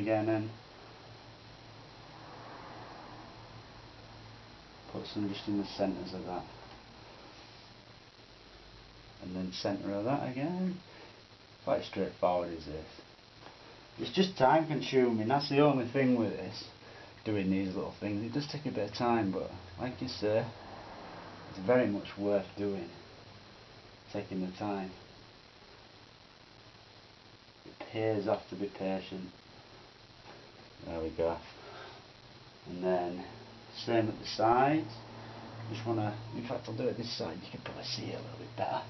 again and put some just in the centres of that, and then centre of that again. Quite straightforward is this. It's just time consuming, that's the only thing with this, doing these little things. It does take a bit of time, but like you say, it's very much worth doing, taking the time. It pays off to be patient. There we go. And then same at the sides. Just wanna, in fact I'll do it this side, you can probably see it a little bit better.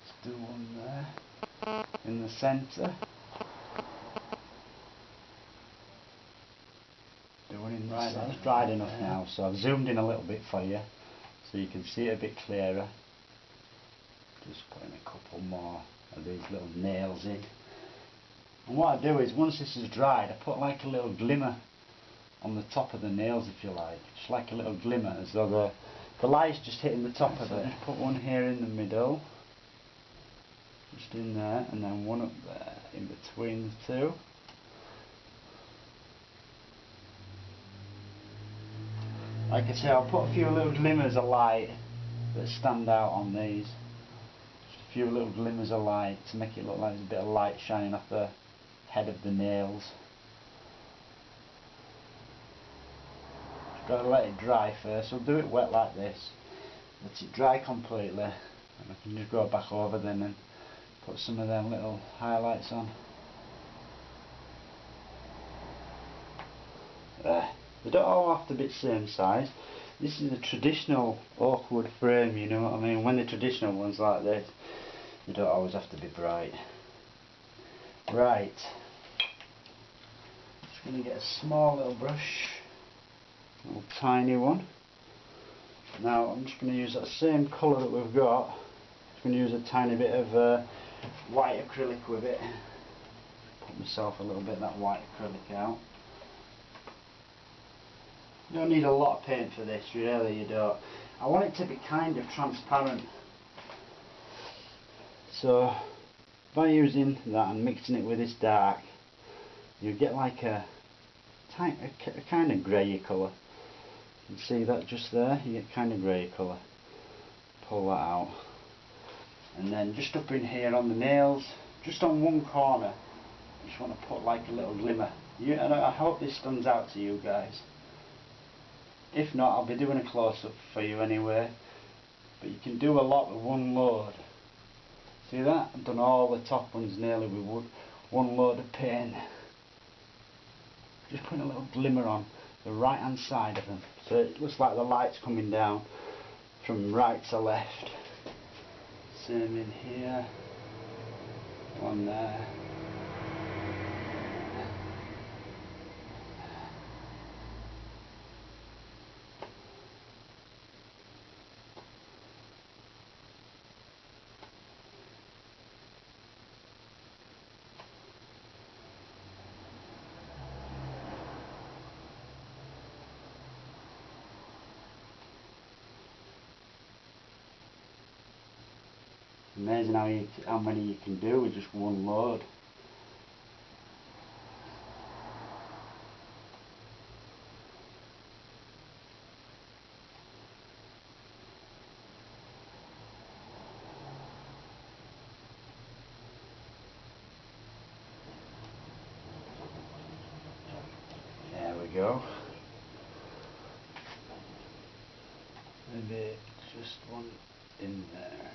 Let's do one there in the centre. Do one in right, that's dried enough now, so I've zoomed in a little bit for you so you can see it a bit clearer. Just putting a couple more of these little nails in. And what I do is, once this is dried, I put like a little glimmer on the top of the nails, if you like. Just like a little glimmer, as though the light's just hitting the top of it. Put one here in the middle, just in there, and then one up there, in between the two. Like I say, I'll put a few little glimmers of light that stand out on these. Just a few little glimmers of light to make it look like there's a bit of light shining off the head of the nails. Just got to let it dry first. We'll do it wet like this. Let it dry completely, and I can just go back over then and put some of them little highlights on. There. They don't all have to be the same size. This is a traditional oak wood frame, you know what I mean? When the traditional ones like this, they don't always have to be bright. Right. Just going to get a small little brush, a little tiny one. Now I'm just going to use that same colour that we've got. Just going to use a tiny bit of white acrylic with it. Put myself a little bit of that white acrylic out. You don't need a lot of paint for this, really, you don't. I want it to be kind of transparent. So by using that and mixing it with this dark, you get like a kind of grey colour. You can see that just there, you get kind of grey colour. Pull that out. And then just up in here on the nails, just on one corner, you just want to put like a little glimmer. And I hope this stands out to you guys. If not, I'll be doing a close-up for you anyway. But you can do a lot with one load. See that? I've done all the top ones nearly with one load of paint. Just putting a little glimmer on the right hand side of them, so it looks like the light's coming down from right to left. Same in here. One there. Amazing how many you can do with just one load. There we go. Maybe just one in there.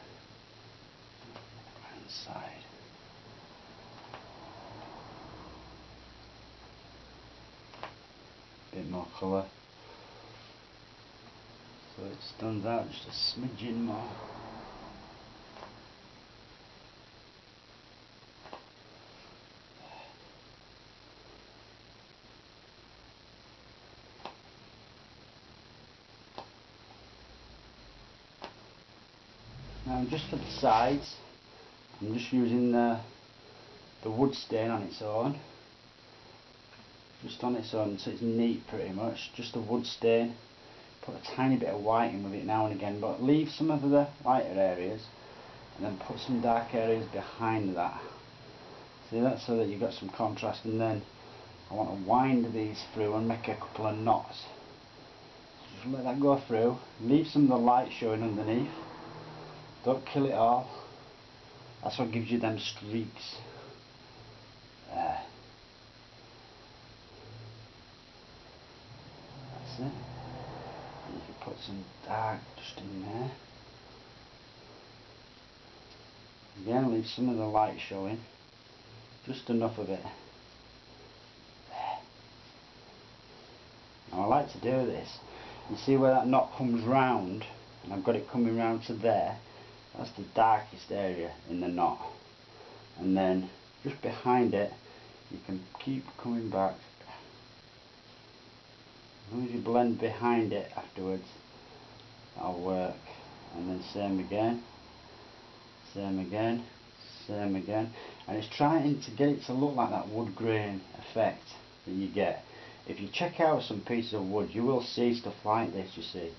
Side. Bit more colour, so it stands out just a smidgen more. Now just for the sides, I'm just using the wood stain on its own, just on its own, so it's neat pretty much, just a wood stain. Put a tiny bit of white in with it now and again, but leave some of the lighter areas and then put some dark areas behind that. See that, so that you've got some contrast, and then I want to wind these through and make a couple of knots. Just let that go through, leave some of the light showing underneath, don't kill it all. That's what gives you them streaks. There. That's it. And you can put some dark just in there. Again, leave some of the light showing, just enough of it. There. Now I like to do this. You see where that knot comes round, and I've got it coming round to there. That's the darkest area in the knot. And then just behind it, you can keep coming back. As long as you blend behind it afterwards, that'll work. And then same again. Same again, same again, and it's trying to get it to look like that wood grain effect that you get. If you check out some pieces of wood, you will see stuff like this, you see.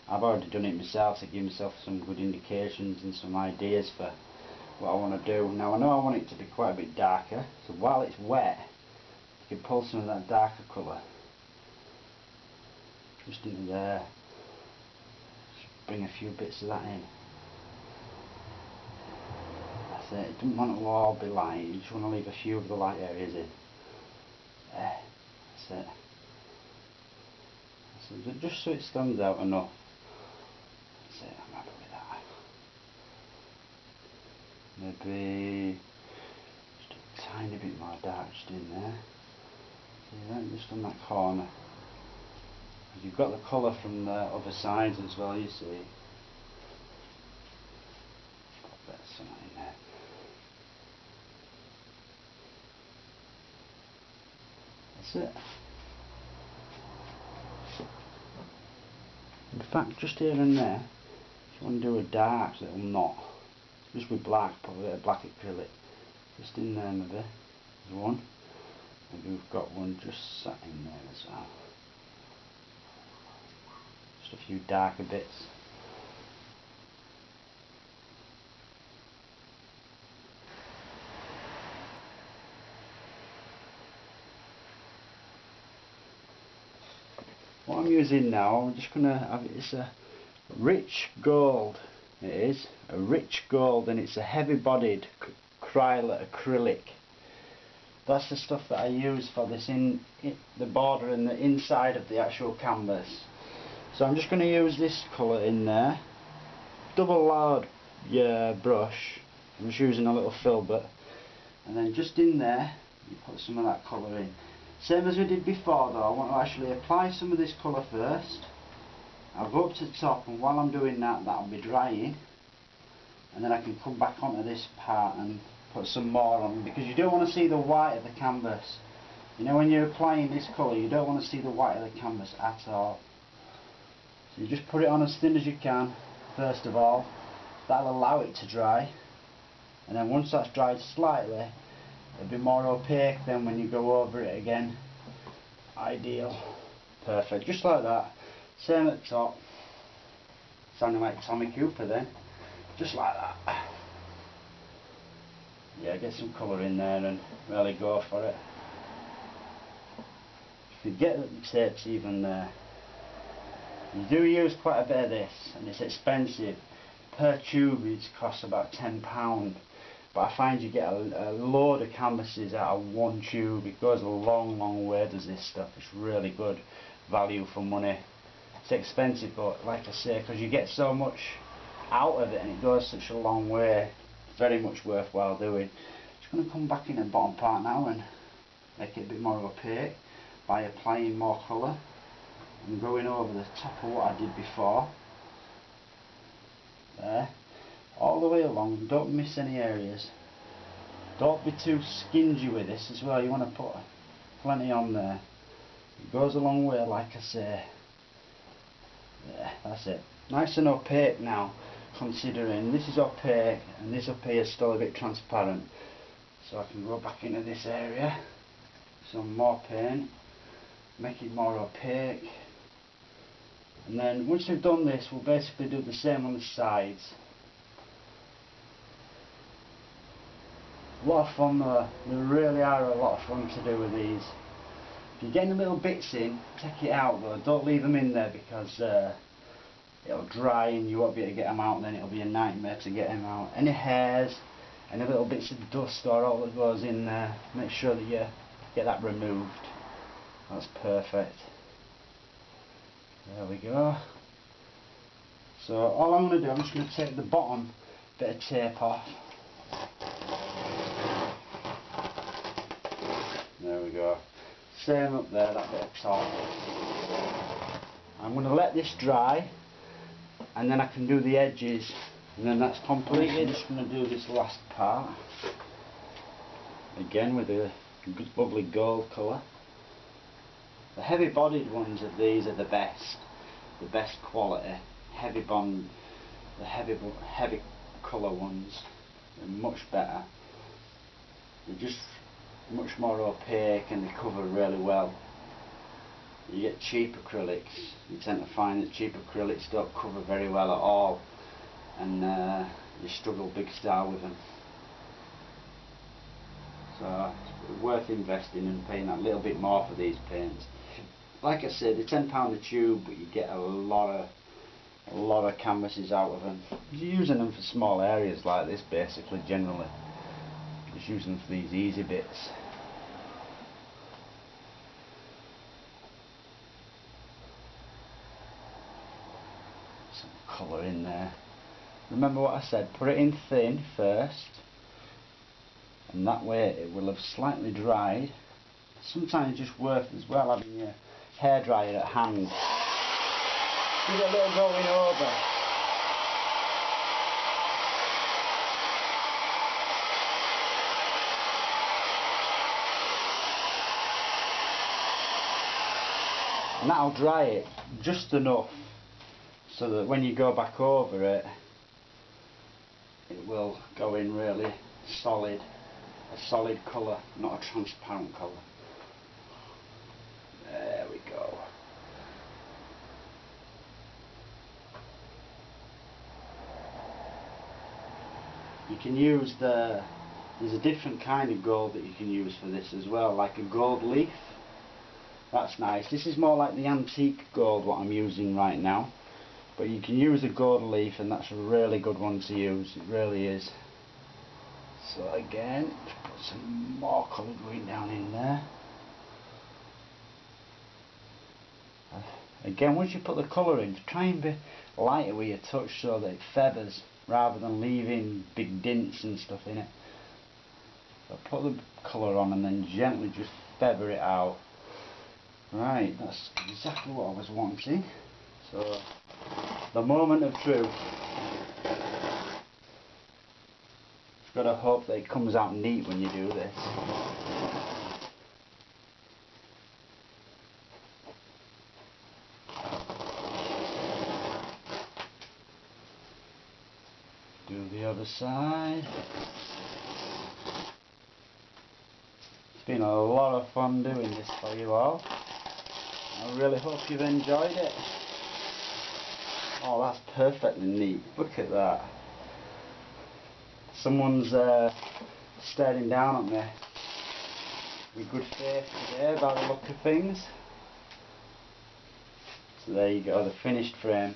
I've already done it myself to give myself some good indications and some ideas for what I want to do. Now I know I want it to be quite a bit darker, so while it's wet, you can pull some of that darker colour just into there. Just bring a few bits of that in. It. You don't want it to all be light, you just want to leave a few of the light areas in. There, that's it. That's it. Just so it stands out enough. That's it, I'm happy with that. Maybe just a tiny bit more dark just in there. See that, just on that corner. You've got the colour from the other sides as well, you see. Put a bit of something in there. That's it. In fact, just here and there, if you want to do a dark little knot, just with black, put a bit of black acrylic, just in there maybe, there's one. Maybe we've got one just sat in there as well. Just a few darker bits. What I'm using now, I'm just going to have it's a rich gold. It is a rich gold, and it's a heavy bodied acrylic. That's the stuff that I use for this in the border and the inside of the actual canvas. So I'm just going to use this colour in there. Double layered brush. I'm just using a little filbert, and then just in there you put some of that colour in. Same as we did before though, I want to actually apply some of this colour first. I'll go up to the top, and while I'm doing that, that'll be drying, and then I can come back onto this part and put some more on, because you don't want to see the white of the canvas. You know, when you're applying this colour, you don't want to see the white of the canvas at all. So you just put it on as thin as you can first of all. That'll allow it to dry, and then once that's dried slightly, it'll be more opaque then when you go over it again. Ideal. Perfect. Just like that. Same at the top. Sounding like Tommy Cooper then. Just like that. Yeah, get some colour in there and really go for it. You could get the tapes even there. You do use quite a bit of this, and it's expensive. Per tube it costs about £10. But I find you get a load of canvases out of one tube. It goes a long, long way, does this stuff. It's really good value for money. It's expensive, but like I say, because you get so much out of it and it goes such a long way, very much worthwhile doing. Just going to come back in the bottom part now and make it a bit more opaque by applying more colour and going over the top of what I did before. There. All the way along, don't miss any areas. Don't be too stingy with this as well, you want to put plenty on there. It goes a long way, like I say. Yeah, that's it. Nice and opaque now, considering this is opaque and this up here is still a bit transparent. So I can go back into this area, some more paint, make it more opaque. And then once we've done this, we'll basically do the same on the sides. A lot of fun though. They really are a lot of fun to do with these. If you're getting the little bits in, take it out though. Don't leave them in there because it'll dry and you won't be able to get them out, and then it'll be a nightmare to get them out. Any hairs, any little bits of dust or all that goes in there, make sure that you get that removed. That's perfect. There we go. So all I'm going to do, I'm just going to take the bottom bit of tape off. There we go. Same up there, that bit of top. I'm going to let this dry and then I can do the edges, and then that's completed. I'm just going to do this last part again with a lovely gold colour. The heavy bodied ones of these are the best quality. Heavy bond, the heavy colour ones are much better. They're just much more opaque and they cover really well. You get cheap acrylics, you tend to find that cheap acrylics don't cover very well at all, and you struggle big style with them. So it's worth investing and paying that little bit more for these paints. Like I said, they're £10 a tube, but you get a lot of canvases out of them. You're using them for small areas like this, basically, generally. Just using them for these easy bits. Some colour in there. Remember what I said, put it in thin first, and that way it will have slightly dried. Sometimes it's just worth as well having your hairdryer at hand. Give it a little going over. And that'll dry it just enough so that when you go back over it, it will go in really solid, a solid colour, not a transparent colour. There we go. You can use there's a different kind of gold that you can use for this as well, like a gold leaf. That's nice. This is more like the antique gold what I'm using right now, but you can use a gold leaf and that's a really good one to use, it really is. So again, put some more colour green down in there. Again, once you put the colour in, try and be lighter with your touch so that it feathers rather than leaving big dints and stuff in it. So put the colour on and then gently just feather it out. Right, that's exactly what I was wanting. So, the moment of truth. You've got to hope that it comes out neat when you do this. Do the other side. It's been a lot of fun doing this for you all. I really hope you've enjoyed it. Oh, that's perfectly neat. Look at that. Someone's staring down at me with good faith today by the look of things. So there you go, the finished frame.